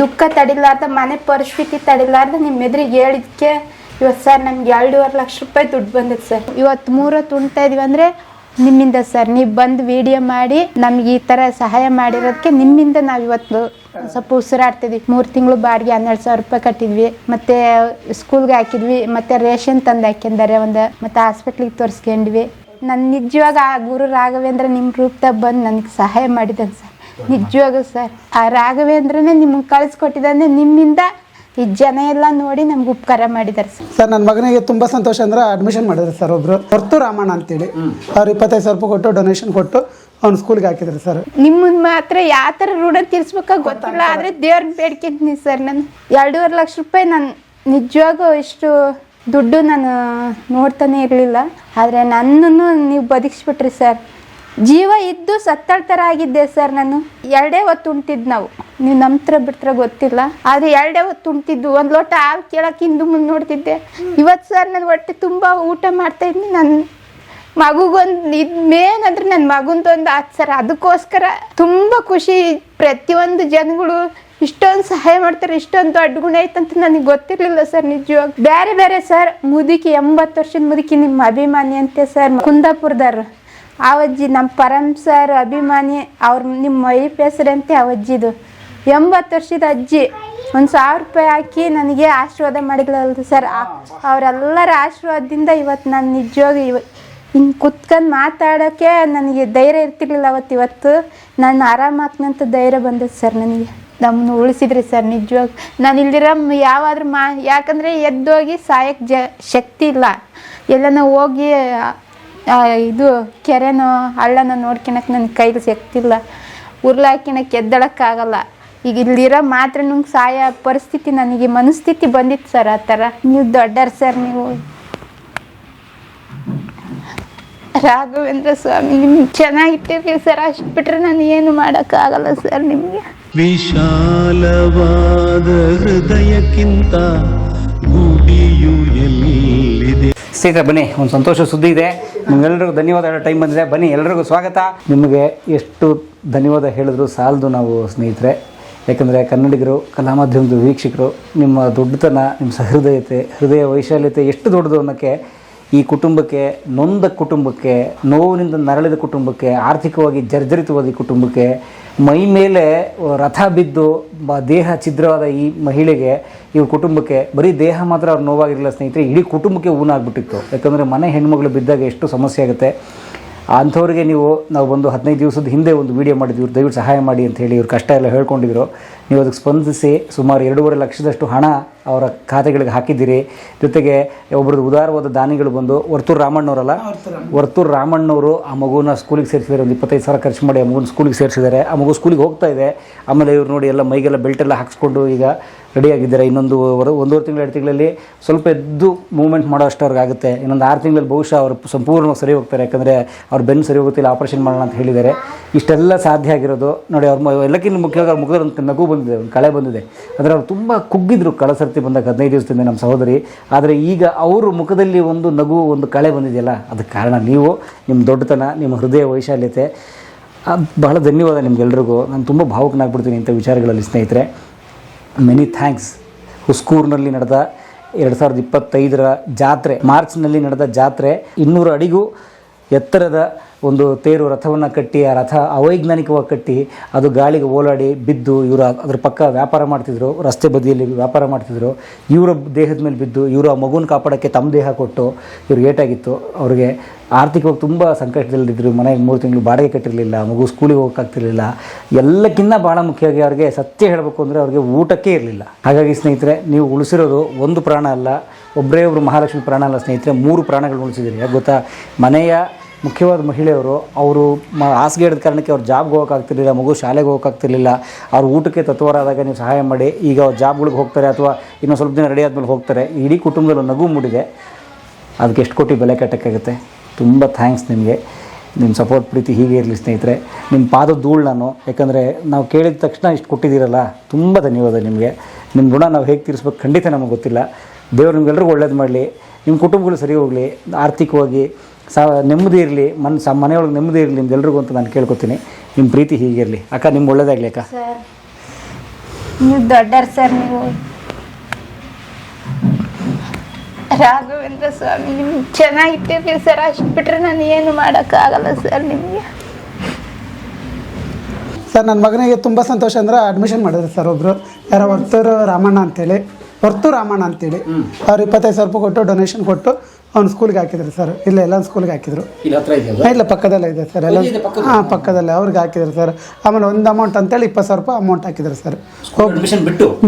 ದುಃಖ ತಡಿಲಾರ್ದ ಮನೆ ಪರಿಸ್ಥಿತಿ ತಡಿಲಾರ್ದ ನಿಮ್ಮ ಎದುರಿಗೆ ಹೇಳಿದ್ಕೆ ಇವತ್ತು ಸರ್ ನಮ್ಗೆ 2.5 ಲಕ್ಷ ರೂಪಾಯಿ ದುಡ್ಡು ಬಂದಿದೆ ಸರ್. ಇವತ್ತು 3 ಹೊತ್ತು ಉಣ್ತಾ ಇದೀವಿ ಅಂದರೆ ನಿಮ್ಮಿಂದ ಸರ್. ನೀವು ಬಂದು ವಿಡಿಯೋ ಮಾಡಿ ನಮ್ಗೆ ಈ ಥರ ಸಹಾಯ ಮಾಡಿರೋದಕ್ಕೆ ನಿಮ್ಮಿಂದ ನಾವು ಇವತ್ತು ಸ್ವಲ್ಪ ಉಸಿರಾಡ್ತಿದ್ವಿ. 3 ತಿಂಗಳು ಬಾಡಿಗೆ 12,000 ರೂಪಾಯಿ ಕಟ್ಟಿದ್ವಿ, ಮತ್ತು ಸ್ಕೂಲ್ಗೆ ಹಾಕಿದ್ವಿ, ಮತ್ತು ರೇಷನ್ ತಂದು ಹಾಕಿದ್ದಾರೆ ಮತ್ತು ಹಾಸ್ಪಿಟ್ಲಿಗೆ ತೋರಿಸ್ಕೊಂಡ್ವಿ. ನಾನು ನಿಜವಾಗ ಆ ಗುರು ರಾಘವೇಂದ್ರ ನಿಮ್ಮ ರೂಪದಾಗ ಬಂದು ನನಗೆ ಸಹಾಯ ಮಾಡಿದ್ದಾನೆ ಸರ್. ನಿಜವಾಗ ಸರ್ ಆ ರಾಘವೇಂದ್ರನೇ ನಿಮಗೆ ಕಳಿಸ್ಕೊಟ್ಟಿದ್ದಾನೆ. ನಿಮ್ಮಿಂದ ಈ ಜನ ಎಲ್ಲ ನೋಡಿ ನಮ್ಗೆ ಉಪಕಾರ ಮಾಡಿದ್ದಾರೆ ಸರ್. ನನ್ನ ಮಗನಿಗೆ ತುಂಬ ಸಂತೋಷ ಅಂದ್ರೆ ಅಡ್ಮಿಷನ್ ಮಾಡಿದ್ರು ಸರ್ ಒಬ್ರು ಹೊರ್ತು ರಾಮಣ್ಣ ಅಂತೇಳಿ. ಅವ್ರು 25,000 ರೂಪಾಯಿ ಕೊಟ್ಟು ಡೊನೇಷನ್ ಕೊಟ್ಟು ಅವ್ನು ಸ್ಕೂಲ್ಗೆ ಹಾಕಿದ್ರು ಸರ್. ನಿಮ್ಮನ್ನ ಮಾತ್ರ ಯಾವ ಥರ ಋಣ ತೀರಿಸ್ಬೇಕಾ ಗೊತ್ತಿಲ್ಲ, ಆದರೆ ದೇವ್ರನ್ನ ಬೇಡ್ಕೊಂತೀನಿ ಸರ್. ನಾನು 2.5 ಲಕ್ಷ ರೂಪಾಯಿ ನಾನು ನಿಜವಾಗೂ ಇಷ್ಟು ದುಡ್ಡು ನಾನು ನೋಡ್ತಾನೆ ಇರಲಿಲ್ಲ, ಆದರೆ ನನ್ನನ್ನು ನೀವು ಬದುಕಿಸ್ಬಿಟ್ರಿ ಸರ್. ಜೀವ ಇದ್ದು ಸತ್ತಳ ಥರ ಆಗಿದ್ದೆ ಸರ್. ನಾನು 2 ಹೊತ್ತು ಉಣ್ತಿದ್ದು ನಾವು, ನೀವು ನಂಬ್ತರ ಬಿಡ್ತರ ಗೊತ್ತಿಲ್ಲ, ಆದರೆ 2 ಹೊತ್ತು ಉಣ್ತಿದ್ದು. 1 ಲೋಟ ಹಾಲು ಕೇಳೋಕೆ ಹಿಂದೆ ಮುಂದೆ ನೋಡ್ತಿದ್ದೆ. ಇವತ್ತು ಸರ್ ನಾನು ಹೊಟ್ಟೆ ತುಂಬ ಊಟ ಮಾಡ್ತಾಯಿದ್ದೀನಿ. ನನ್ನ ಮಗುಗೊಂದು ಇದು ಮೇನ್ ಅಂದರೆ ನನ್ನ ಮಗುಂದೊಂದು ಆಯ್ತು ಸರ್. ಅದಕ್ಕೋಸ್ಕರ ತುಂಬ ಖುಷಿ. ಪ್ರತಿಯೊಂದು ಜನಗಳು ಇಷ್ಟೊಂದು ಸಹಾಯ ಮಾಡ್ತಾರೆ, ಇಷ್ಟೊಂದು ದೊಡ್ಡ ಗುಣ ಐತಂತ ನನಗೆ ಗೊತ್ತಿರಲಿಲ್ಲ ಸರ್. ನಿಜವಾಗಿ ಬೇರೆ ಬೇರೆ ಸರ್. ಮುದುಕಿ 80 ವರ್ಷದ ಮುದುಕಿ ನಿಮ್ಮ ಅಭಿಮಾನಿ ಅಂತೆ ಸರ್, ಕುಂದಾಪುರದವ್ರು. ಅವಜ್ಜಿ ನಮ್ಮ ಪರಮ್ ಸರ್ ಅಭಿಮಾನಿ, ಅವ್ರು ನಿಮ್ಮ ವೈಫ್ ಹೆಸರಂತೆ ಅವಜ್ಜಿದು. 80 ವರ್ಷದ ಅಜ್ಜಿ 1,000 ರೂಪಾಯಿ ಹಾಕಿ ನನಗೆ ಆಶೀರ್ವಾದ ಮಾಡಿದ್ಲಲ್ದು ಸರ್. ಅವರೆಲ್ಲರ ಆಶೀರ್ವಾದದಿಂದ ಇವತ್ತು ನಾನು ನಿಜವಾಗಿ ಹಿಂಗೆ ಕುತ್ಕೊಂಡು ಮಾತಾಡೋಕ್ಕೆ ನನಗೆ ಧೈರ್ಯ ಇರ್ತಿರ್ಲಿಲ್ಲ. ಇವತ್ತು ನಾನು ಆರಾಮಾಗ್ನಂತ ಧೈರ್ಯ ಬಂದದ್ದು ಸರ್ ನನಗೆ. ನಮ್ಮನ್ನು ಉಳಿಸಿದ್ರಿ ಸರ್ ನಿಜವಾಗಿ. ನಾನು ಇಲ್ದಿರ ಯಾವಾದ್ರೂ ಯಾಕಂದರೆ ಎದ್ದೋಗಿ ಸಾಯಕ್ಕೆ ಶಕ್ತಿ ಇಲ್ಲ. ಎಲ್ಲನ ಹೋಗಿ ಇದು ಕೆರೆನೋ ಹಳ್ಳನೋ ನೋಡ್ಕೊಳಕ್ಕೆ ನನಗೆ ಕೈಲಿ ಶಕ್ತಿಲ್ಲ. ಉರ್ಲಾಕಿಣಕ್ಕೆ ಎದ್ದಳಕ್ಕಾಗಲ್ಲ. ಈಗ ಇಲ್ಲಿರೋ ಮಾತ್ರ ನಂಗೆ ಸಾಯ ಪರಿಸ್ಥಿತಿ, ನನಗೆ ಮನಸ್ಥಿತಿ ಬಂದಿತ್ತು ಸರ್. ಆ ಥರ ನೀವು ದೊಡ್ಡರು ಸರ್. ನೀವು ರಾಘವೇಂದ್ರ ಸ್ವಾಮಿ ನಿಮ್ಗೆ ಚೆನ್ನಾಗಿಟ್ಟಿರ್ತೀವಿ ಸರ್. ಅಷ್ಟು ಬಿಟ್ಟರೆ ನಾನು ಏನು ಮಾಡೋಕ್ಕಾಗಲ್ಲ ಸರ್. ನಿಮಗೆ ವಿಶಾಲವಾದ ಹೃದಯಕ್ಕಿಂತ ಗುಡಿಯು ಎಲ್ಲಿದೆ. ಸ್ನೇಹಿತರೆ ಬನ್ನಿ, ಒಂದು ಸಂತೋಷ ಸುದ್ದಿ ಇದೆ. ನಿಮ್ಗೆಲ್ಲರಿಗೂ ಧನ್ಯವಾದ ಹೇಳೋ ಟೈಮ್ ಬಂದಿದೆ. ಬನ್ನಿ, ಎಲ್ಲರಿಗೂ ಸ್ವಾಗತ. ನಿಮಗೆ ಎಷ್ಟು ಧನ್ಯವಾದ ಹೇಳಿದ್ರು ಸಾಲದು ನಾವು ಸ್ನೇಹಿತರೆ. ಯಾಕಂದರೆ ಕನ್ನಡಿಗರು, ಕಲಾ ಮಾಧ್ಯಮದ ವೀಕ್ಷಕರು, ನಿಮ್ಮ ದೊಡ್ಡತನ, ನಿಮ್ಮ ಸಹೃದಯತೆ, ಹೃದಯ ವೈಶಾಲ್ಯತೆ ಎಷ್ಟು ದೊಡ್ಡದು ಅನ್ನೋಕ್ಕೆ, ಈ ಕುಟುಂಬಕ್ಕೆ, ನೊಂದ ಕುಟುಂಬಕ್ಕೆ, ನೋವಿನಿಂದ ನರಳಿದ ಕುಟುಂಬಕ್ಕೆ, ಆರ್ಥಿಕವಾಗಿ ಜರ್ಜರಿತವಾದ ಈ ಕುಟುಂಬಕ್ಕೆ, ಮೈ ಮೇಲೆ ರಥ ಬಿದ್ದು ದೇಹ ಛಿದ್ರವಾದ ಈ ಮಹಿಳೆಗೆ, ಈ ಕುಟುಂಬಕ್ಕೆ ಬರೀ ದೇಹ ಮಾತ್ರ ಅವ್ರು ನೋವಾಗಿರಲಿಲ್ಲ ಸ್ನೇಹಿತರೆ, ಇಡೀ ಕುಟುಂಬಕ್ಕೆ ಊನಾಗ್ಬಿಟ್ಟಿತ್ತು. ಯಾಕಂದರೆ ಮನೆ ಹೆಣ್ಮಗಳು ಬಿದ್ದಾಗ ಎಷ್ಟು ಸಮಸ್ಯೆ ಆಗುತ್ತೆ. ಅಂಥವ್ರಿಗೆ ನಾವು ಒಂದು 15 ದಿವಸದ ಹಿಂದೆ ಒಂದು ವಿಡಿಯೋ ಮಾಡಿದ್ವಿ, ಇವ್ರು ದಯವಿಟ್ಟು ಸಹಾಯ ಮಾಡಿ ಅಂತ ಹೇಳಿ. ಇವ್ರ ಕಷ್ಟ ಎಲ್ಲ ಹೇಳ್ಕೊಂಡಿದ್ರು. ನೀವು ಅದಕ್ಕೆ ಸ್ಪಂದಿಸಿ ಸುಮಾರು 2.5 ಲಕ್ಷದಷ್ಟು ಹಣ ಅವರ ಖಾತೆಗಳಿಗೆ ಹಾಕಿದ್ದೀರಿ. ಜೊತೆಗೆ ಒಬ್ಬರದ್ದು ಉದಾರವಾದ ದಾನಿಗಳು ಬಂದು ವರ್ತೂರು ರಾಮಣ್ಣವರಲ್ಲ, ವರ್ತೂರು ರಾಮಣ್ಣವರು ಆ ಮಗುನ ಸ್ಕೂಲಿಗೆ ಸೇರಿಸಿದ್ದಾರೆ. ಒಂದು 25,000 ಖರ್ಚು ಮಾಡಿ ಆ ಮಗುನ ಸ್ಕೂಲಿಗೆ ಸೇರಿಸಿದ್ದಾರೆ. ಆ ಮಗು ಸ್ಕೂಲಿಗೆ ಹೋಗ್ತಾ ಇದೆ. ಆಮೇಲೆ ಇವ್ರು ನೋಡಿ ಎಲ್ಲ ಮೈಗೆಲ್ಲ ಬೆಲ್ಟೆಲ್ಲ ಹಾಕ್ಸ್ಕೊಂಡು ಈಗ ರೆಡಿಯಾಗಿದ್ದಾರೆ. ಇನ್ನೊಂದು 1.5 ತಿಂಗಳು 2 ತಿಂಗಳಲ್ಲಿ ಸ್ವಲ್ಪ ಎದ್ದು ಮೂವ್ಮೆಂಟ್ ಮಾಡೋ ಅಷ್ಟು ಅವ್ರಿಗೆ ಆಗುತ್ತೆ. ಇನ್ನೊಂದು 6 ತಿಂಗಳಲ್ಲಿ ಬಹುಶಃ ಅವರು ಸಂಪೂರ್ಣವಾಗಿ ಸರಿ ಹೋಗ್ತಾರೆ. ಯಾಕಂದರೆ ಅವ್ರ ಬೆನ್ನು ಸರಿ ಹೋಗುತ್ತಿಲ್ಲ, ಆಪರೇಷನ್ ಮಾಡೋಣ ಅಂತ ಹೇಳಿದ್ದಾರೆ. ಇಷ್ಟೆಲ್ಲ ಸಾಧ್ಯ ಆಗಿರೋದು ನೋಡಿ ಅವ್ರ ಎಲ್ಲಕ್ಕಿಂತ ಮುಖ್ಯವಾಗಿ ಅವ್ರ ಮುಖದಲ್ಲಿ ಒಂದು ನಗು ಬಂದಿದೆ, ಒಂದು ಕಳೆ ಬಂದಿದೆ. ಅಂದರೆ ಅವ್ರು ತುಂಬ ಕುಗ್ಗಿದ್ರು ಕಳಸರ್ತಿ ಬಂದಾಗ 15 ದಿವಸದಿಂದ ನಮ್ಮ ಸಹೋದರಿ. ಆದರೆ ಈಗ ಅವರು ಮುಖದಲ್ಲಿ ಒಂದು ನಗು, ಒಂದು ಕಳೆ ಬಂದಿದೆಯಲ್ಲ, ಅದಕ್ಕೆ ಕಾರಣ ನೀವು, ನಿಮ್ಮ ದೊಡ್ಡತನ, ನಿಮ್ಮ ಹೃದಯ ವೈಶಾಲ್ಯತೆ. ಬಹಳ ಧನ್ಯವಾದ ನಿಮಗೆಲ್ರಿಗೂ. ನಾನು ತುಂಬ ಭಾವುಕನಾಗ್ಬಿಡ್ತೀನಿ ಇಂಥ ವಿಚಾರಗಳಲ್ಲಿ ಸ್ನೇಹಿತರೆ. Many thanks. ಹುಸ್ಕೂರಿನಲ್ಲಿ ನಡೆದ 2025ರ ಜಾತ್ರೆ, ಮಾರ್ಚ್ನಲ್ಲಿ ನಡೆದ ಜಾತ್ರೆ, 200 ಅಡಿಗೂ ಎತ್ತರದ ಒಂದು ತೇರು ರಥವನ್ನು ಕಟ್ಟಿ, ಆ ರಥ ಅವೈಜ್ಞಾನಿಕವಾಗಿ ಕಟ್ಟಿ ಅದು ಗಾಳಿಗೆ ಓಲಾಡಿ ಬಿದ್ದು, ಇವರು ಅದ್ರ ಪಕ್ಕ ವ್ಯಾಪಾರ ಮಾಡ್ತಿದ್ರು, ರಸ್ತೆ ಬದಿಯಲ್ಲಿ ವ್ಯಾಪಾರ ಮಾಡ್ತಿದ್ರು. ಇವರ ದೇಹದ ಮೇಲೆ ಬಿದ್ದು ಇವರು ಆ ಮಗುನ ಕಾಪಾಡೋಕ್ಕೆ ತಮ್ಮ ದೇಹ ಕೊಟ್ಟು ಇವ್ರಿಗೆ ಏಟಾಗಿತ್ತು. ಅವ್ರಿಗೆ ಆರ್ಥಿಕವಾಗಿ ತುಂಬ ಸಂಕಷ್ಟದಲ್ಲಿದ್ದರು. ಮನೆಗೆ 3 ತಿಂಗಳು ಬಾಡಿಗೆ ಕಟ್ಟಿರಲಿಲ್ಲ, ಮಗು ಸ್ಕೂಲಿಗೆ ಹೋಗೋಕ್ಕಾಗ್ತಿರ್ಲಿಲ್ಲ. ಎಲ್ಲಕ್ಕಿಂತ ಭಾಳ ಮುಖ್ಯವಾಗಿ ಅವ್ರಿಗೆ ಸತ್ಯ ಹೇಳಬೇಕು ಅಂದರೆ ಅವ್ರಿಗೆ ಊಟಕ್ಕೆ ಇರಲಿಲ್ಲ. ಹಾಗಾಗಿ ಸ್ನೇಹಿತರೆ, ನೀವು ಉಳಿಸಿರೋದು ಒಂದು ಪ್ರಾಣ ಅಲ್ಲ, ಒಬ್ಬರು ಮಹಾಲಕ್ಷ್ಮಿ ಪ್ರಾಣ ಅಲ್ಲ ಸ್ನೇಹಿತರೆ, 3 ಪ್ರಾಣಗಳು ಉಳಿಸಿದ್ದೀರಿ. ಯಾಕೆ ಗೊತ್ತಾ? ಮನೆಯ ಮುಖ್ಯವಾದ ಮಹಿಳೆಯವರು, ಅವರು ಹಾಸಿಗೆ ಹಿಡಿದ ಕಾರಣಕ್ಕೆ ಅವ್ರು ಜಾಬ್ಗೆ ಹೋಗೋಕ್ಕಾಗ್ತಿರ್ಲಿಲ್ಲ, ಮಗು ಶಾಲೆಗೆ ಹೋಗೋಕ್ಕಾಗ್ತಿರ್ಲಿಲ್ಲ. ಅವ್ರ ಊಟಕ್ಕೆ ತತ್ವರಾದಾಗ ನೀವು ಸಹಾಯ ಮಾಡಿ ಈಗ ಅವ್ರು ಜಾಬ್ಗಳಿಗೆ ಹೋಗ್ತಾರೆ ಅಥವಾ ಇನ್ನೊಂದು ಸ್ವಲ್ಪ ದಿನ ರೆಡಿ ಆದಮೇಲೆ ಹೋಗ್ತಾರೆ. ಇಡೀ ಕುಟುಂಬದಲ್ಲಿ ನಗು ಮೂಡಿದೆ. ಅದಕ್ಕೆ ಎಷ್ಟು ಕೋಟಿ ಬೆಲೆ ಕಟ್ಟೋಕ್ಕಾಗುತ್ತೆ. ತುಂಬ ಥ್ಯಾಂಕ್ಸ್ ನಿಮಗೆ. ನಿಮ್ಮ ಸಪೋರ್ಟ್ ಪ್ರೀತಿ ಹೀಗೆ ಇರಲಿ ಸ್ನೇಹಿತರೆ. ನಿಮ್ಮ ಪಾದದ ಧೂಳು ನಾನು. ಯಾಕಂದರೆ ನಾವು ಕೇಳಿದ ತಕ್ಷಣ ಇಷ್ಟು ಕೊಟ್ಟಿದ್ದೀರಲ್ಲ, ತುಂಬ ಧನ್ಯವಾದ ನಿಮಗೆ. ನಿಮ್ಮ ಋಣ ನಾವು ಹೇಗೆ ತೀರಿಸ್ಬೇಕು ಖಂಡಿತ ನಮಗೆ ಗೊತ್ತಿಲ್ಲ. ದೇವರು ನಿಮ್ಗೆಲ್ರಿಗೂ ಒಳ್ಳೇದು ಮಾಡಲಿ. ನಿಮ್ಮ ಕುಟುಂಬಗಳು ಸರಿ ಹೋಗಲಿ, ಆರ್ಥಿಕವಾಗಿ ನೆಮ್ಮದಿ ಇರಲಿ, ಮನೆಯೊಳಗೆ ನೆಮ್ಮದಿ ಇರಲಿ ನಿಮ್ಗೆಲ್ರಿಗೂ ಅಂತ ನಾನು ಕೇಳ್ಕೊತೀನಿ. ನಿಮ್ಮ ಪ್ರೀತಿ ಹೀಗಿರಲಿ ಅಕ್ಕ. ನಿಮ್ಗೆ ಒಳ್ಳೇದಾಗಲಿ ಅಕ್ಕ. ಸರ್ ನೀವು ದೊಡ್ಡರ್ ಸರ್. ನೀವು ರಾಘವೇಂದ್ರ ಸ್ವಾಮಿ ನಿಮ್ಗೆ ಚೆನ್ನಾಗಿಟ್ಟಿರ್ಲಿ ಸರ್. ಅಷ್ಟು ಬಿಟ್ರೆ ನಾನು ಏನು ಮಾಡೋಕ್ಕಾಗಲ್ಲ ಸರ್ ನಿಮಗೆ. ಸರ್ ನನ್ನ ಮಗನಿಗೆ ತುಂಬ ಸಂತೋಷ ಅಂದ್ರೆ ಅಡ್ಮಿಷನ್ ಮಾಡಿದ್ರು ಸರ್ ಒಬ್ಬರು, ಯಾರೋ ವರ್ತೂರು ರಾಮಣ್ಣ ಅಂತೇಳಿ, ಅವ್ರು 25,000 ರೂಪಾಯಿ ಕೊಟ್ಟು ಡೊನೇಷನ್ ಕೊಟ್ಟು ಅವ್ನು ಸ್ಕೂಲ್ಗೆ ಹಾಕಿದ್ರು ಸರ್. ಎಲ್ಲ ಸ್ಕೂಲ್ಗೆ ಹಾಕಿದ್ರು. ಇಲ್ಲ ಪಕ್ಕದಲ್ಲೇ ಇದೆ ಸರ್ ಎಲ್ಲ. ಹಾಂ ಪಕ್ಕದಲ್ಲೇ ಅವ್ರಿಗೆ ಹಾಕಿದ್ರು ಸರ್. ಆಮೇಲೆ ಒಂದು ಅಮೌಂಟ್ ಅಂತೇಳಿ 20,000 ರೂಪಾಯಿ ಅಮೌಂಟ್ ಹಾಕಿದ್ರು ಸರ್.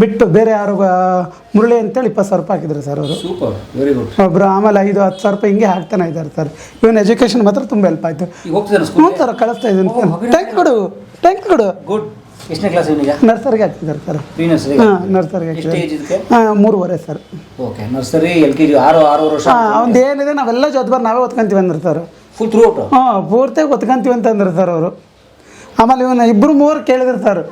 ಬಿಟ್ಟು ಬೇರೆ ಯಾರು ಮುರಳಿ ಅಂತೇಳಿ 20,000 ರೂಪಾಯಿ ಹಾಕಿದ್ರು ಸರ್ ಅವರು. ಒಬ್ರು ಆಮೇಲೆ 5-10 ರೂಪಾಯಿ ಹಿಂಗೆ ಹಾಕ್ತಾನೆ ಇದ್ದಾರೆ ಸರ್. ಇವನ್ ಎಜುಕೇಶನ್ ಮಾತ್ರ ತುಂಬ ಹೆಲ್ಪ್ ಆಯಿತು. ಹ್ಞೂ ಸರ್ ಕಳಿಸ್ತಾ ಇದ್ದೀನಿ. ಥ್ಯಾಂಕ್ ಕೊಡು. ಎಷ್ಟನೇ ಕ್ಲಾಸ್ ಇವನಿಗೆ? ನರ್ಸರಿಗೆ ಹಾಕಿದ್ದಾರೆ ಸರ್. ಹಾಂ ನರ್ಸರಿಗೆ ಹಾಕಿದ್ದಾರೆ. 3 ಸರ್. ಓಕೆ ನರ್ಸರಿ LKG 6 ವರ್ಷ. ಅವ್ನು ಏನಿದೆ ನಾವೆಲ್ಲ ಜೊತೆ ನಾವೇ ಓದ್ಕೊಂತೀವಿ ಅಂದ್ರೆ ಸರ್. Full through out? ಹಾಂ ಪೂರ್ತಿಯಾಗಿ ಓದ್ಕೊಂತೀವಿ ಅಂತಂದ್ರೆ ಸರ್ ಅವರು. ಆಮೇಲೆ ಇವನ್ನ 2-3 ಕೇಳಿದ್ರು ಸರ್.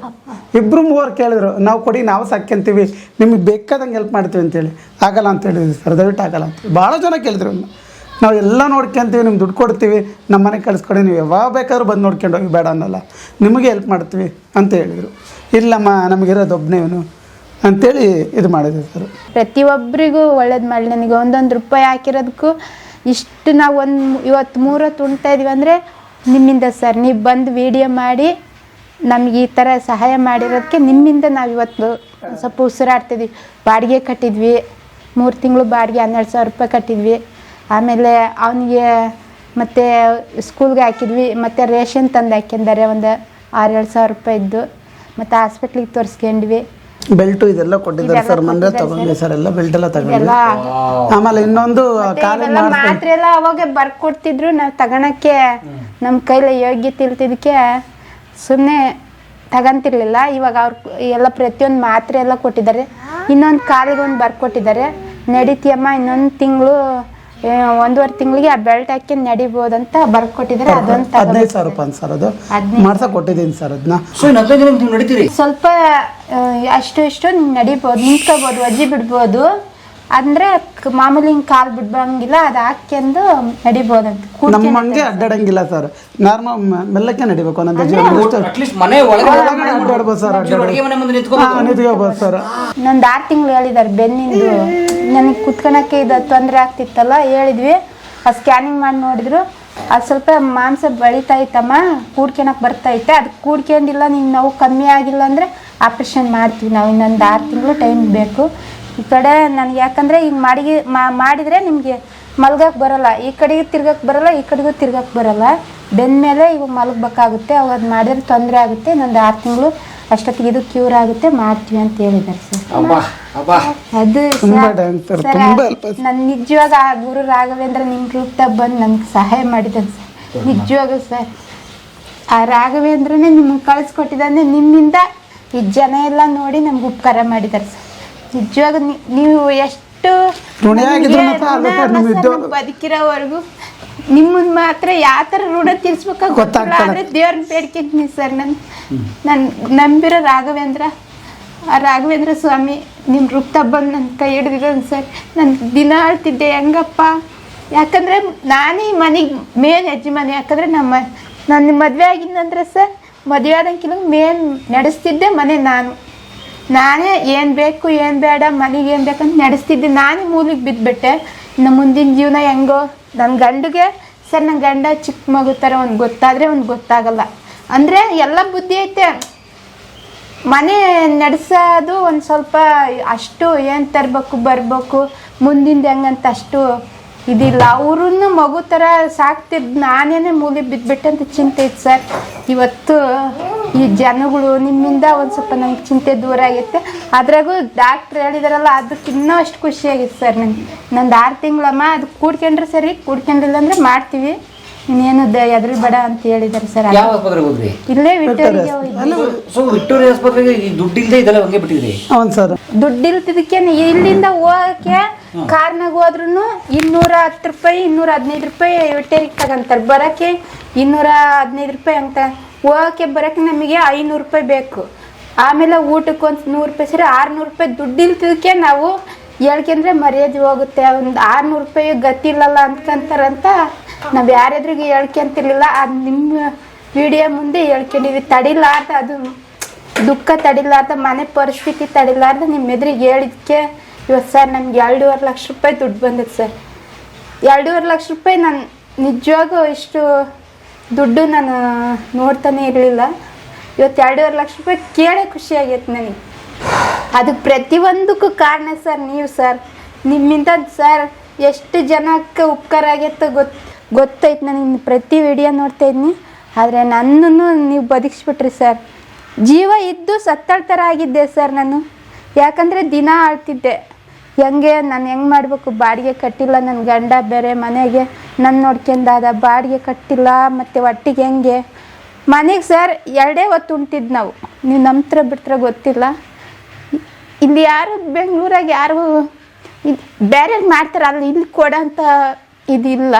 2-3 ಕೇಳಿದ್ರು, ನಾವು ಕೊಡಿ ನಾವು ಸಾಕ್ಯಂತೀವಿ, ನಿಮಗೆ ಬೇಕಾದಂಗೆ ಹೆಲ್ಪ್ ಮಾಡ್ತೀವಿ ಅಂತೇಳಿ. ಆಗಲ್ಲ ಅಂತ ಹೇಳಿದ್ವಿ ಸರ್, ದಯವಿಟ್ಟು ಆಗಲ್ಲ ಅಂತ ಭಾಳ ಜನ ಕೇಳಿದ್ರು. ನಾವು ಎಲ್ಲ ನೋಡ್ಕೊಂತೀವಿ, ನಿಮ್ಗೆ ದುಡ್ಡು ಕೊಡ್ತೀವಿ, ನಮ್ಮ ಮನೆಗೆ ಕಳಿಸ್ಕೊಡಿ, ನೀವು ಯಾವಾಗ ಬೇಕಾದ್ರೂ ಬಂದು ನೋಡ್ಕೊಂಡು ಹೋಗಿ, ಬೇಡ ಅನ್ನಲ್ಲ, ನಿಮಗೆ ಹೆಲ್ಪ್ ಮಾಡ್ತೀವಿ ಅಂತ ಹೇಳಿದರು. ಇಲ್ಲಮ್ಮ ನಮಗಿರೋದು ಒಬ್ಬನೇ ಇವನು ಅಂತೇಳಿ ಇದು ಮಾಡಿದ್ವಿ ಸರ್. ಪ್ರತಿಯೊಬ್ಬರಿಗೂ ಒಳ್ಳೇದು ಮಾಡಲಿ. ನನಗೆ 1 ರೂಪಾಯಿ ಹಾಕಿರೋದಕ್ಕೂ ಇಷ್ಟು ನಾವು ಇವತ್ತು 3 ಹೊತ್ತು ಉಣ್ತಾ ಇದೀವಿ ಅಂದರೆ ನಿಮ್ಮಿಂದ ಸರ್. ನೀವು ಬಂದು ವಿಡಿಯೋ ಮಾಡಿ ನಮಗೆ ಈ ಥರ ಸಹಾಯ ಮಾಡಿರೋದಕ್ಕೆ ನಿಮ್ಮಿಂದ ನಾವು ಇವತ್ತು ಸ್ವಲ್ಪ ಉಸಿರಾಡ್ತಿದ್ವಿ. ಬಾಡಿಗೆ ಕಟ್ಟಿದ್ವಿ, 3 ತಿಂಗಳು ಬಾಡಿಗೆ 12,000 ರೂಪಾಯಿ ಕಟ್ಟಿದ್ವಿ. ಆಮೇಲೆ ಅವನಿಗೆ ಮತ್ತು ಸ್ಕೂಲ್ಗೆ ಹಾಕಿದ್ವಿ, ಮತ್ತು ರೇಷನ್ ತಂದು ಹಾಕಿದ್ದಾರೆ ಒಂದು 6-7 ಸಾವಿರ ರೂಪಾಯಿ ಇದ್ದು, ಮತ್ತು ಹಾಸ್ಪಿಟ್ಲಿಗೆ ತೋರಿಸ್ಕೊಂಡ್ವಿ. ಬೆಲ್ಟು ಇದೆಲ್ಲ ಕೊಟ್ಟಿದ್ದಾರೆ ಸರ್. ಮಂಡ್ಯ ತಗೊಂಡ್ವಿ ಸರ್, ಎಲ್ಲ ಬೆಲ್ಟ್ ಎಲ್ಲ ತಗೊಂಡ್ವಿ. ಆಮೇಲೆ ಇನ್ನೊಂದು ಮಾತ್ರೆ ಎಲ್ಲ ಅವಾಗ ಬರ್ಕೊಡ್ತಿದ್ರು, ನಾವು ತಗೊಳಕ್ಕೆ ನಮ್ಮ ಕೈಲಿ ಯೋಗ್ಯತೆ ಇಲ್ತಿದ್ದಕ್ಕೆ ಸುಮ್ಮನೆ ತಗೊಂತಿರ್ಲಿಲ್ಲ. ಇವಾಗ ಅವ್ರು ಎಲ್ಲ ಪ್ರತಿಯೊಂದು ಮಾತ್ರೆ ಎಲ್ಲ ಕೊಟ್ಟಿದ್ದಾರೆ. ಇನ್ನೊಂದು ಕಾಲಿಗೊಂದು ಬರ್ಕೊಟ್ಟಿದ್ದಾರೆ. ನಡೀತೀಯಮ್ಮ ಇನ್ನೊಂದು ತಿಂಗಳು 1.5 ತಿಂಗಳಿಗೆ ಆ ಬೆಲ್ಟ್ ಹಾಕಿ ನಡಿಬೋದಂತ ಬರ್ಕೊಟ್ಟಿದ್ದಾರೆ. ಅದೊಂದು 15,000 ರೂಪಾಯಿ ಸರ್. ಅದು ಮಾಡ್ಸಕ್ ಕೊಟ್ಟಿದ್ದೀನಿ ಸರ್. ಅದನ್ನ ಸ್ವಲ್ಪ ಅಷ್ಟು ಇಷ್ಟು ನಡಿಬೋದು, ನಿಂತ್ಕೋಬೋದು, ಒಜ್ಜಿ ಬಿಡ್ಬೋದು. ಅಂದ್ರೆ ಮಾಮೂಲಿ ಹಿಂಗೆ ಕಾಲು ಬಿಡ್ಬಂಗಿಲ್ಲ, ಅದು ಹಾಕ್ಯಂದು ನಡಿಬೋದಂತ. ನಮ್ಮಂಗೆ ಅಡ್ಡಾಡಂಗಿಲ್ಲ ಸರ್, ನಾರ್ಮಲ್ ಮೆಲ್ಲಕ್ಕೆ ನಡಿಬೇಕು. ಅಡ್ಡಾಡ್ಬೋದು ಸರ್, ನಿಂತ್ಕೋಬೋದು ಸರ್. ಇನ್ನೊಂದು 6 ತಿಂಗಳು ಹೇಳಿದ್ದಾರೆ ಬೆನ್ನಿಂದು. ನನಗೆ ಕುತ್ಕೊಳಕ್ಕೆ ಇದು ತೊಂದರೆ ಆಗ್ತಿತ್ತಲ್ಲ, ಹೇಳಿದ್ವಿ. ಅದು ಸ್ಕ್ಯಾನಿಂಗ್ ಮಾಡಿ ನೋಡಿದ್ರು, ಅದು ಸ್ವಲ್ಪ ಮಾಂಸ ಬೆಳೀತಾ ಇತ್ತಮ್ಮ, ಕೂಡ್ಕೊಳಕ್ಕೆ ಬರ್ತಾಯಿತ್ತೆ. ಅದು ಕೂಡ್ಕೊಂಡಿಲ್ಲ, ನಿಂಗೆ ನೋವು ಕಮ್ಮಿ ಆಗಿಲ್ಲ ಅಂದರೆ ಆಪ್ರೇಷನ್ ಮಾಡ್ತೀವಿ ನಾವು. ಇನ್ನೊಂದು 6 ತಿಂಗಳು ಟೈಮ್ ಬೇಕು. ಈ ಕಡೆ ನನಗೆ ಯಾಕಂದರೆ ಈಗ ಮಾಡಿದರೆ ನಿಮಗೆ ಮಲ್ಗಕ್ಕೆ ಬರೋಲ್ಲ, ಈ ಕಡೆಗೂ ತಿರ್ಗಕ್ಕೆ ಬರೋಲ್ಲ, ಈ ಕಡೆಗೂ ತಿರ್ಗಕ್ಕೆ ಬರೋಲ್ಲ. ಬೆನ್ನ ಮೇಲೆ ಇವಾಗ ಮಲಗಬೇಕಾಗುತ್ತೆ. ಅವಾಗ ಅದು ಮಾಡಿದ್ರೆ ತೊಂದರೆ ಆಗುತ್ತೆ. ಇನ್ನೊಂದು 6 ತಿಂಗಳು ಅಷ್ಟೊತ್ತಿಗೆ ಇದು ಕ್ಯೂರ್ ಆಗುತ್ತೆ, ಮಾಡ್ತೀವಿ ಅಂತ ಹೇಳಿದ್ದಾರೆ ಸರ್. ಅದು ನನ್ನ ನಿಜವಾಗ ಆ ಗುರು ರಾಘವೇಂದ್ರ ನಿಮ್ಮ ರೂಪದಾಗ ಬಂದು ನನಗೆ ಸಹಾಯ ಮಾಡಿದ್ದಾನೆ ಸರ್. ನಿಜವಾಗ ಸರ್, ಆ ರಾಘವೇಂದ್ರನೇ ನಿಮಗೆ ಕಳಿಸ್ಕೊಟ್ಟಿದ್ದಾನೆ. ನಿಮ್ಮಿಂದ ಈ ಜನ ಎಲ್ಲ ನೋಡಿ ನಮ್ಗೆ ಉಪಕಾರ ಮಾಡಿದ್ದಾರೆ ಸರ್. ನಿಜವಾಗ ನೀವು ಎಷ್ಟು ಬದುಕಿರೋವರೆಗೂ ನಿಮ್ಮನ್ನ ಮಾತ್ರ ಯಾವ ಥರ ಋಣ ತೀರ್ಸ್ಬೇಕ ಗೊತ್ತಾಗಲ್ಲ. ಆದರೆ ದೇವ್ರನ್ನ ಬೇಡ್ಕೊಂತೀನಿ ಸರ್. ನಾನು ನಂಬಿರೋ ರಾಘವೇಂದ್ರ, ಆ ರಾಘವೇಂದ್ರ ಸ್ವಾಮಿ ನಿಮ್ಮ ರೂಪ ಬಂದು ನನ್ನ ಕೈ ಹಿಡಿದಿರೋದು ಸರ್. ನಾನು ದಿನ ಆಳ್ತಿದ್ದೆ ಹೆಂಗಪ್ಪ, ಯಾಕಂದರೆ ನಾನೇ ಮನೆಗೆ ಮೇನ್ ಯಜಮಾನಿ. ಯಾಕಂದರೆ ನನ್ನ ಮದುವೆ ಆಗಿದ್ದಂದ್ರೆ ಸರ್, ಮದುವೆ ಆದಂಗಿಲ್ಲ ಮೇನ್ ನಡೆಸ್ತಿದ್ದೆ ಮನೆ. ನಾನೇ ಏನು ಬೇಕು ಏನು ಬೇಡ, ಮನೆಗೆ ಏನು ಬೇಕಂತ ನಡೆಸ್ತಿದ್ದೆ. ನಾನೇ ಮೂಲಿಗೆ ಬಿದ್ದುಬಿಟ್ಟೆ. ಇನ್ನು ಮುಂದಿನ ಜೀವನ ಹೆಂಗೋ ನನ್ನ ಗಂಡಿಗೆ ಸರ್, ನನ್ನ ಗಂಡ ಚಿಕ್ಕ ಮಗು ಥರ ಒಂದು ಗೊತ್ತಾದರೆ ಒಂದು ಗೊತ್ತಾಗಲ್ಲ. ಅಂದರೆ ಎಲ್ಲ ಬುದ್ಧಿ ಐತೆ, ಮನೆ ನಡೆಸೋದು ಒಂದು ಸ್ವಲ್ಪ ಅಷ್ಟು ಏನು ತರಬೇಕು ಬರಬೇಕು ಮುಂದಿಂದ ಹೆಂಗಂತ ಅಷ್ಟು ಇದಿಲ್ಲ. ಅವ್ರನ್ನ ಮಗು ಥರ ಸಾಕ್ತಿದ್ದು ನಾನೇನೆ ಮೂಲಿ ಬಿದ್ದುಬಿಟ್ಟೆ ಅಂತ ಚಿಂತೆ ಇತ್ತು ಸರ್. ಇವತ್ತು ಈ ಜನಗಳು ನಿಮ್ಮಿಂದ ಒಂದು ಸ್ವಲ್ಪ ನಂಗೆ ಚಿಂತೆ ದೂರ ಆಗೈತೆ. ಅದ್ರಾಗೂ ಡಾಕ್ಟ್ರ್ ಹೇಳಿದಾರಲ್ಲ, ಅದಕ್ಕೆ ಇನ್ನೂ ಅಷ್ಟು ಖುಷಿಯಾಗಿತ್ತು ಸರ್. ನಂದು 6 ತಿಂಗಳಮ್ಮ, ಅದು ಕೂಡ್ಕೊಂಡ್ರೆ ಸರಿ, ಕೂಡ್ಕೊಂಡಿಲ್ಲ ಅಂದರೆ ಮಾಡ್ತೀವಿ, ಇನ್ನೇನು ಎದುರು ಬೇಡ ಅಂತ ಹೇಳಿದ್ದಾರೆ ಸರ್. ಇಲ್ಲೇ ದುಡ್ಡು ಇಲ್ತಿದ್ದಕ್ಕೆ ಇಲ್ಲಿಂದ ಹೋಗಕ್ಕೆ ಕಾರ್ನಾಗ ಹೋದ್ರು 210 ರೂಪಾಯಿ 215 ರೂಪಾಯಿ ವಿಟೇರಿಗೆ ತಗೊಂತಾರೆ. ಬರೋಕ್ಕೆ 215 ರೂಪಾಯಿ ಅಂತ, ಹೋಗೋಕ್ಕೆ ಬರೋಕ್ಕೆ ನಮಗೆ 500 ರೂಪಾಯಿ ಬೇಕು. ಆಮೇಲೆ ಊಟಕ್ಕೆ ಒಂದು 100 ರೂಪಾಯಿ ಸೇರಿ 600 ರೂಪಾಯಿ ದುಡ್ಡು ಇಲ್ತಿದ್ದಕ್ಕೆ ನಾವು ಹೇಳ್ಕೊಂಡ್ರೆ ಮರ್ಯಾದೆ ಹೋಗುತ್ತೆ. ಒಂದು 600 ರೂಪಾಯಿ ಗತಿ ಇಲ್ಲಲ್ಲ ಅಂದ್ಕೊಂತಾರಂತ ನಾವು ಯಾರಾದ್ರಿಗೆ ಹೇಳ್ಕೊಂತಿರ್ಲಿಲ್ಲ. ಅದು ನಿಮ್ಮ ವಿಡಿಯೋ ಮುಂದೆ ಹೇಳ್ಕೊಂಡಿದ್ವಿ, ತಡಿಲಾರ್ದ ಅದು ದುಃಖ ತಡಿಲಾರ್ದ ಮನೆ ಪರಿಸ್ಥಿತಿ ತಡಿಲಾರ್ದ ನಿಮ್ಮ ಎದುರಿಗೆ ಹೇಳಿದ್ಕೆ ಇವತ್ತು ಸರ್ ನನಗೆ 2.5 ಲಕ್ಷ ರೂಪಾಯಿ ದುಡ್ಡು ಬಂದಿದೆ ಸರ್. 2.5 ಲಕ್ಷ ರೂಪಾಯಿ ನಾನು ನಿಜವಾಗೂ ಇಷ್ಟು ದುಡ್ಡು ನಾನು ನೋಡ್ತಾನೆ ಇರಲಿಲ್ಲ. ಇವತ್ತು 2.5 ಲಕ್ಷ ರೂಪಾಯಿ ಕೇಳೇ ಖುಷಿ ಆಗೈತೆ ನನಗೆ. ಅದಕ್ಕೆ ಪ್ರತಿಯೊಂದಕ್ಕೂ ಕಾರಣ ಸರ್ ನೀವು ಸರ್. ನಿಮ್ಮಿಂದ ಸರ್ ಎಷ್ಟು ಜನಕ್ಕೆ ಉಪಕಾರ ಆಗೈತೆ ಗೊತ್ತೈತೆ ನನಗೆ. ಪ್ರತಿ ವಿಡಿಯೋ ನೋಡ್ತಾ ಇದ್ದೀನಿ. ಆದರೆ ನನ್ನನ್ನು ನೀವು ಬದುಕಿಸ್ಬಿಟ್ರಿ ಸರ್. ಜೀವ ಇದ್ದು ಸತ್ತಳ ಥರ ಆಗಿದ್ದೆ ಸರ್ ನಾನು. ಯಾಕಂದರೆ ದಿನ ಆಳ್ತಿದ್ದೆ ನಾನು ಹೆಂಗೆ ಮಾಡಬೇಕು, ಬಾಡಿಗೆ ಕಟ್ಟಿಲ್ಲ, ನನ್ನ ಗಂಡ ಬೇರೆ ಮನೆಗೆ ನನ್ನ ನೋಡ್ಕೊಂಡಾದ, ಬಾಡಿಗೆ ಕಟ್ಟಿಲ್ಲ, ಮತ್ತು ಒಟ್ಟಿಗೆ ಹೆಂಗೆ ಮನೆಗೆ ಸರ್ 2 ಹೊತ್ತು ಉಣ್ತಿದ್ದು ನಾವು. ನೀವು ನಂಬ್ತರ ಬಿಡ್ತಾರೆ ಗೊತ್ತಿಲ್ಲ. ಇಲ್ಲಿ ಯಾರು ಬೆಂಗಳೂರಾಗ ಯಾರು ಬೇರೆ ಮಾಡ್ತಾರೆ, ಅಲ್ಲಿ ಇಲ್ಲಿ ಕೊಡೋಂಥ ಇದಿಲ್ಲ.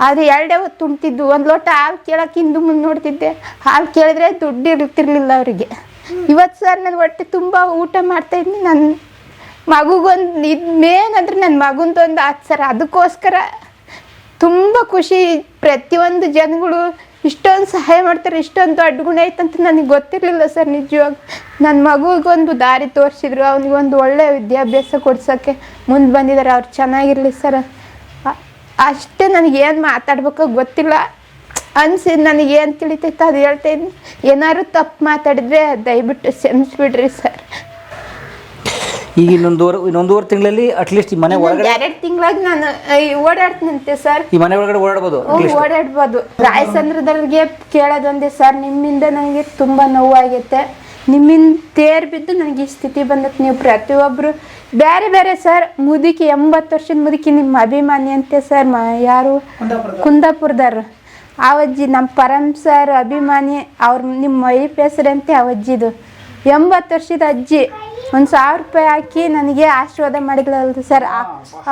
ಆದರೆ 2 ಹೊತ್ತು ಉಣ್ತಿದ್ದು. ಒಂದು ಲೋಟ ಹಾಲು ಕೇಳೋಕೆ ಹಿಂದೆ ಮುಂದೆ ನೋಡ್ತಿದ್ದೆ. ಹಾಲು ಕೇಳಿದ್ರೆ ದುಡ್ಡು ಇರ್ತಿರ್ಲಿಲ್ಲ ಅವರಿಗೆ. ಇವತ್ತು ಸರ್ ನಾನು ಹೊಟ್ಟೆ ತುಂಬ ಊಟ ಮಾಡ್ತಾಯಿದ್ದೀನಿ. ನನ್ನ ಮಗುಗೊಂದು ಇದು ಮೇನ್ ಅಂದರೆ ನನ್ನ ಮಗುಂದೊಂದು ಆಯ್ತು ಸರ್. ಅದಕ್ಕೋಸ್ಕರ ತುಂಬ ಖುಷಿ. ಪ್ರತಿಯೊಂದು ಜನಗಳು ಇಷ್ಟೊಂದು ಸಹಾಯ ಮಾಡ್ತಾರೆ, ಇಷ್ಟೊಂದು ದೊಡ್ಡ ಗುಣ ಐತಂತ ನನಗೆ ಗೊತ್ತಿರಲಿಲ್ಲ ಸರ್. ನಿಜವಾಗ ನನ್ನ ಮಗುಗೊಂದು ದಾರಿ ತೋರಿಸಿದ್ರು, ಅವನಿಗೊಂದು ಒಳ್ಳೆಯ ವಿದ್ಯಾಭ್ಯಾಸ ಕೊಡ್ಸೋಕ್ಕೆ ಮುಂದೆ ಬಂದಿದ್ದಾರೆ. ಅವ್ರು ಚೆನ್ನಾಗಿರಲಿ ಸರ್. ಅಷ್ಟೇ. ನನಗೇನು ಮಾತಾಡ್ಬೇಕೋ ಗೊತ್ತಿಲ್ಲ ಅನ್ಸಿದ್ದು. ನನಗೇನು ತಿಳಿತೈತೆ ಅದು ಹೇಳ್ತಾಯಿದ್ದೀನಿ. ಏನಾದ್ರು ತಪ್ಪು ಮಾತಾಡಿದರೆ ದಯವಿಟ್ಟು ಕ್ಷಮಿಸ್ಬಿಡ್ರಿ ಸರ್. ಈಗ ಇನ್ನೊಂದೂವರೆ ತಿಂಗಳಲ್ಲಿ ಅಟ್ಲೀಸ್ಟ್ ಈ ಮನೆ ಒಳಗಡೆ 2 ತಿಂಗಳಾಗ ನಾನು ಓಡಾಡ್ತೀನಂತೆ ಸರ್. ಈ ಮನೆ ಒಳಗಡೆ ಓಡಾಡ್ಬೋದು, ಓಡಾಡ್ಬೋದು. ರಾಯಚಂದ್ರದವ್ರಿಗೆ ಕೇಳೋದೊಂದೇ ಸರ್, ನಿಮ್ಮಿಂದ ನನಗೆ ತುಂಬ ನೋವಾಗೈತೆ. ನಿಮ್ಮಿಂದ ತೇರು ಬಿದ್ದು ನನಗೆ ಈ ಸ್ಥಿತಿ ಬಂದಕ್ಕೆ. ನೀವು ಪ್ರತಿಯೊಬ್ಬರು ಬೇರೆ ಬೇರೆ ಸರ್. ಮುದುಕಿ 80 ವರ್ಷದ ಮುದುಕಿ ನಿಮ್ಮ ಅಭಿಮಾನಿ ಅಂತೆ ಸರ್. ಯಾರು ಕುಂದಾಪುರದವ್ರು ಅವಜ್ಜಿ ನಮ್ಮ ಪರಮ್ ಸರ್ ಅಭಿಮಾನಿ. ಅವ್ರು ನಿಮ್ಮ ವೈಫ್ ಹೆಸರಂತೆ ಅವಜ್ಜಿದು. 80 ವರ್ಷದ ಅಜ್ಜಿ 1,000 ರೂಪಾಯಿ ಹಾಕಿ ನನಗೆ ಆಶೀರ್ವಾದ ಮಾಡಿದ್ಲಲ್ರಿ ಸರ್.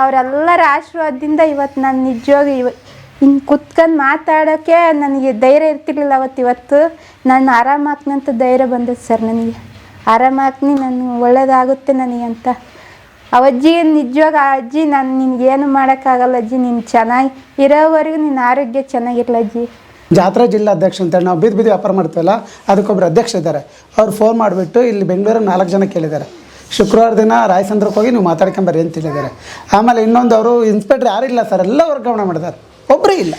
ಅವರೆಲ್ಲರ ಆಶೀರ್ವಾದದಿಂದ ಇವತ್ತು ನಾನು ನಿಜವಾಗಿ ಹಿಂಗೆ ಕುತ್ಕೊಂಡು ಮಾತಾಡೋಕ್ಕೆ ನನಗೆ ಧೈರ್ಯ ಇರ್ತಿರ್ಲಿಲ್ಲ. ಇವತ್ತು ನಾನು ಆರಾಮಾಗ್ನಂತ ಧೈರ್ಯ ಬಂದದ್ದು ಸರ್. ನನಗೆ ಆರಾಮಾಗ್ನಿ, ನಾನು ಒಳ್ಳೇದಾಗುತ್ತೆ ನನಗೆ ಅಂತ. ಅವಜ್ಜಿಗೆ ನಿಜವಾಗ ಆ ಅಜ್ಜಿ, ನಾನು ನಿನ್ಗೇನು ಮಾಡೋಕ್ಕಾಗಲ್ಲ ಅಜ್ಜಿ, ನೀನು ಚೆನ್ನಾಗಿ ಇರೋವರೆಗೂ ನಿನ್ನ ಆರೋಗ್ಯ ಚೆನ್ನಾಗಿರಲ್ಲ ಅಜ್ಜಿ. ಜಾತ್ರಾ ಜಿಲ್ಲಾಧ್ಯಕ್ಷ ಅಂತೇಳಿ ನಾವು ಬೀದಿ ವ್ಯಾಪಾರ ಮಾಡ್ತೀವಲ್ಲ, ಅದಕ್ಕೊಬ್ಬರು ಅಧ್ಯಕ್ಷ ಇದ್ದಾರೆ. ಅವ್ರು ಫೋನ್ ಮಾಡಿಬಿಟ್ಟು ಇಲ್ಲಿ ಬೆಂಗಳೂರಲ್ಲಿ 4 ಜನ ಕೇಳಿದ್ದಾರೆ. ಶುಕ್ರವಾರ ದಿನ ರಾಯಚಂದ್ರಕ್ಕೆ ಹೋಗಿ ನೀವು ಮಾತಾಡ್ಕೊಂಬರ್ರಿ ಅಂತ ಹೇಳಿದ್ದಾರೆ. ಆಮೇಲೆ ಇನ್ನೊಂದು ಅವರು ಇನ್ಸ್ಪೆಕ್ಟರ್ ಯಾರಿಲ್ಲ ಸರ್, ಎಲ್ಲ ವರ್ಗಾವಣೆ ಮಾಡಿದ್ದಾರೆ. ಒಬ್ಬರು ಇಲ್ಲ,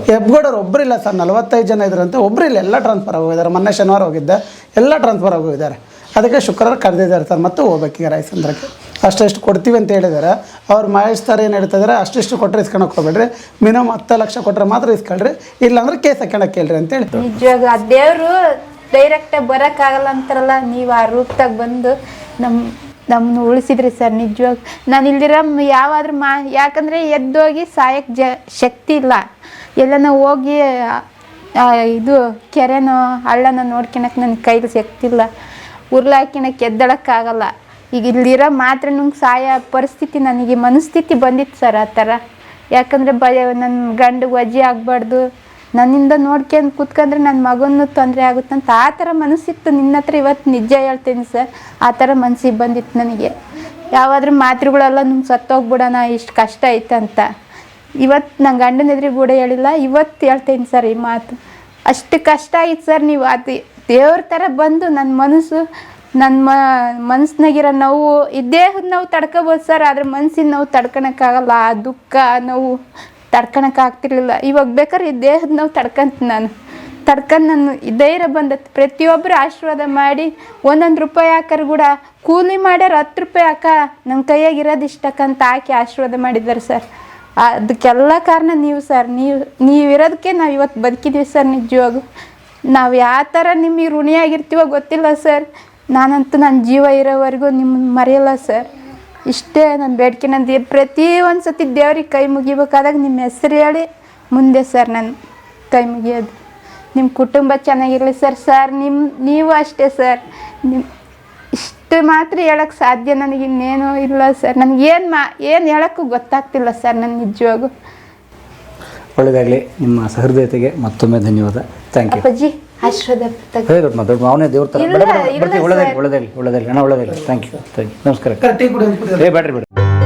ಹೆಬ್ಗೋಡವ್ರು ಒಬ್ಬರು ಇಲ್ಲ ಸರ್. 45 ಜನ ಇದ್ರಂತೆ, ಒಬ್ಬರು ಇಲ್ಲ. ಎಲ್ಲ ಟ್ರಾನ್ಸ್ಫರ್ ಆಗೋಗಿದ್ದಾರೆ. ಮೊನ್ನೆ ಶನಿವಾರ ಹೋಗಿದ್ದೆ, ಎಲ್ಲ ಟ್ರಾನ್ಸ್ಫರ್ ಆಗೋಗಿದ್ದಾರೆ. ಅದಕ್ಕೆ ಶುಕ್ರವಾರ ಕರೆದಿದ್ದಾರೆ ಸರ್. ಮತ್ತು ಹೋಗ್ಬೇಕೀಗ ರಾಯಚಂದ್ರಕ್ಕೆ. ಅಷ್ಟು ಕೊಡ್ತೀವಿ ಅಂತ ಹೇಳಿದ್ದಾರೆ. ಅವ್ರು ಮಾಯಿಸ್ತಾರೆ ಏನು ಹೇಳ್ತಿದ್ದಾರೆ, ಅಷ್ಟಿಷ್ಟು ಕೊಟ್ಟರೆ ಇಸ್ಕೊಳಕ್ಕೆ ಹೋಗ್ಬೇಡ್ರಿ, ಮಿನಿಮಮ್ 10 ಲಕ್ಷ ಕೊಟ್ಟರೆ ಮಾತ್ರ ಇಸ್ಕೊಳ್ರಿ, ಇಲ್ಲಾಂದ್ರೆ ಕೇಸ್ ಹಾಕೋಣಕ್ಕೆ ಹೇಳ್ರಿ ಅಂತ ಹೇಳಿ. ನಿಜವಾಗ ಆ ದೇವರು ಡೈರೆಕ್ಟಾಗಿ ಬರೋಕ್ಕಾಗಲ್ಲ ಅಂತಾರಲ್ಲ, ನೀವು ಆ ರೂಪದಾಗ ಬಂದು ನಮ್ಮನ್ನು ಉಳಿಸಿದ್ರಿ ಸರ್. ನಿಜವಾಗ ನಾನು ಇಲ್ದಿರ ಯಾವಾದ್ರೂ ಯಾಕಂದರೆ ಎದ್ದೋಗಿ ಸಾಯಕ್ಕೆ ಶಕ್ತಿ ಇಲ್ಲ. ಎಲ್ಲನ ಹೋಗಿ ಇದು ಕೆರೆನೋ ಹಳ್ಳನ ನೋಡ್ಕೊಳಕ್ಕೆ ನನಗೆ ಕೈಲಿ ಶಕ್ತಿ ಇಲ್ಲ. ಉರ್ಲಾಕಿನಕ್ಕೆ ಎದ್ದಳಕ್ಕಾಗಲ್ಲ. ಈಗ ಇಲ್ಲಿರೋ ಮಾತ್ರ ನಂಗೆ ಸಾಯ ಪರಿಸ್ಥಿತಿ, ನನಗೆ ಮನಸ್ಥಿತಿ ಬಂದಿತ್ತು ಸರ್ ಆ ಥರ. ಯಾಕಂದರೆ ನನ್ನ ಗಂಡಿಗೆ ವಜ್ಜೆ ಆಗಬಾರ್ದು, ನನ್ನಿಂದ ನೋಡ್ಕೊಂಡು ಕೂತ್ಕೊಂಡ್ರೆ ನನ್ನ ಮಗನೂ ತೊಂದರೆ ಆಗುತ್ತಂತ ಆ ಥರ ಮನಸ್ಸಿತ್ತು. ನಿನ್ನ ಹತ್ರ ಇವತ್ತು ನಿಜ ಹೇಳ್ತೀನಿ ಸರ್, ಆ ಥರ ಮನಸ್ಸಿಗೆ ಬಂದಿತ್ತು ನನಗೆ. ಯಾವಾದ್ರೂ ಮಾತುಗಳೆಲ್ಲ ನಿಮ್ಗೆ ಸತ್ತೋಗ್ಬಿಡೋಣ, ಇಷ್ಟು ಕಷ್ಟ ಐತಂತ. ಇವತ್ತು ನನ್ನ ಗಂಡನ ಎದುರಿಗೆ ಕೂಡ ಹೇಳಿಲ್ಲ, ಇವತ್ತು ಹೇಳ್ತೀನಿ ಸರ್ ಈ ಮಾತು. ಅಷ್ಟು ಕಷ್ಟ ಆಗಿತ್ತು ಸರ್. ನೀವು ಅದು ದೇವ್ರ ಥರ ಬಂದು ನನ್ನ ಮನಸ್ಸು, ನನ್ನ ಮನಸ್ಸಿನಾಗಿರೋ ನೋವು, ಈ ದೇಹದ ನೋವು ತಡ್ಕೋಬೋದು ಸರ್, ಆದರೆ ಮನಸ್ಸಿನ ನೋವು ತಡ್ಕೊಳಕ್ಕಾಗಲ್ಲ. ಆ ದುಃಖ ನೋವು ತಡ್ಕೊಳಕ್ಕಾಗ್ತಿರ್ಲಿಲ್ಲ. ಇವಾಗ ಬೇಕಾದ್ರೆ ಈ ದೇಹದ ನೋವು ತಡ್ಕೊಂತೀನಿ ನಾನು. ನಾನು ಧೈರ್ಯ ಬಂದತ್ತು. ಪ್ರತಿಯೊಬ್ಬರು ಆಶೀರ್ವಾದ ಮಾಡಿ 1 ರೂಪಾಯಿ ಹಾಕರು ಕೂಡ ಕೂಲಿ ಮಾಡ್ಯಾರ 10 ರೂಪಾಯಿ ಹಾಕ ನನ್ನ ಕೈಯಾಗಿರೋದು ಇಷ್ಟಕ್ಕಂತ ಹಾಕಿ ಆಶೀರ್ವಾದ ಮಾಡಿದ್ದಾರೆ ಸರ್. ಅದಕ್ಕೆಲ್ಲ ಕಾರಣ ನೀವು ಸರ್. ನೀವಿರೋದಕ್ಕೆ ನಾವು ಇವತ್ತು ಬದುಕಿದ್ದೀವಿ ಸರ್. ನಿಜವಾಗೂ ನಾವು ಯಾವ ಥರ ನಿಮಗೆ ಋಣಿಯಾಗಿರ್ತೀವೋ ಗೊತ್ತಿಲ್ಲ ಸರ್. ನಾನಂತೂ ನನ್ನ ಜೀವ ಇರೋವರೆಗೂ ನಿಮ್ಮನ್ನು ಮರೆಯಲ್ಲ ಸರ್. ಇಷ್ಟೇ ನನ್ನ ಬೇಡಿಕೆ. ನಂದು ಪ್ರತಿ ಒಂದು ಸತಿ ದೇವ್ರಿಗೆ ಕೈ ಮುಗಿಬೇಕಾದಾಗ ನಿಮ್ಮ ಹೆಸರು ಹೇಳಿ ಮುಂದೆ ಸರ್ ನಾನು ಕೈ ಮುಗಿಯೋದು. ನಿಮ್ಮ ಕುಟುಂಬ ಚೆನ್ನಾಗಿರಲಿ ಸರ್. ನೀವು ಅಷ್ಟೇ ಸರ್. ಇಷ್ಟು ಮಾತ್ರ ಹೇಳೋಕ್ಕೆ ಸಾಧ್ಯ. ನನಗೆ ಇನ್ನೇನೂ ಇಲ್ಲ ಸರ್. ನನಗೇನು ಹೇಳೋಕ್ಕೂ ಗೊತ್ತಾಗ್ತಿಲ್ಲ ಸರ್. ನನ್ನ ನಿಜವಾಗೂ ಒಳ್ಳೆಯದಾಗಲಿ. ನಿಮ್ಮ ಸಹೃದಯತೆಗೆ ಮತ್ತೊಮ್ಮೆ ಧನ್ಯವಾದ. ಥ್ಯಾಂಕ್ ಯು ಅಪ್ಪಾಜಿ. ಆಶೀರ್ವಾದ ದೊಡ್ಡ ಅವನೇ ದೇವ್ರ ಥರ. ಒಳ್ಳೆದಾಗಲಿ. Thank you. ನಮಸ್ಕಾರ. ಬೇಡ್ರಿ.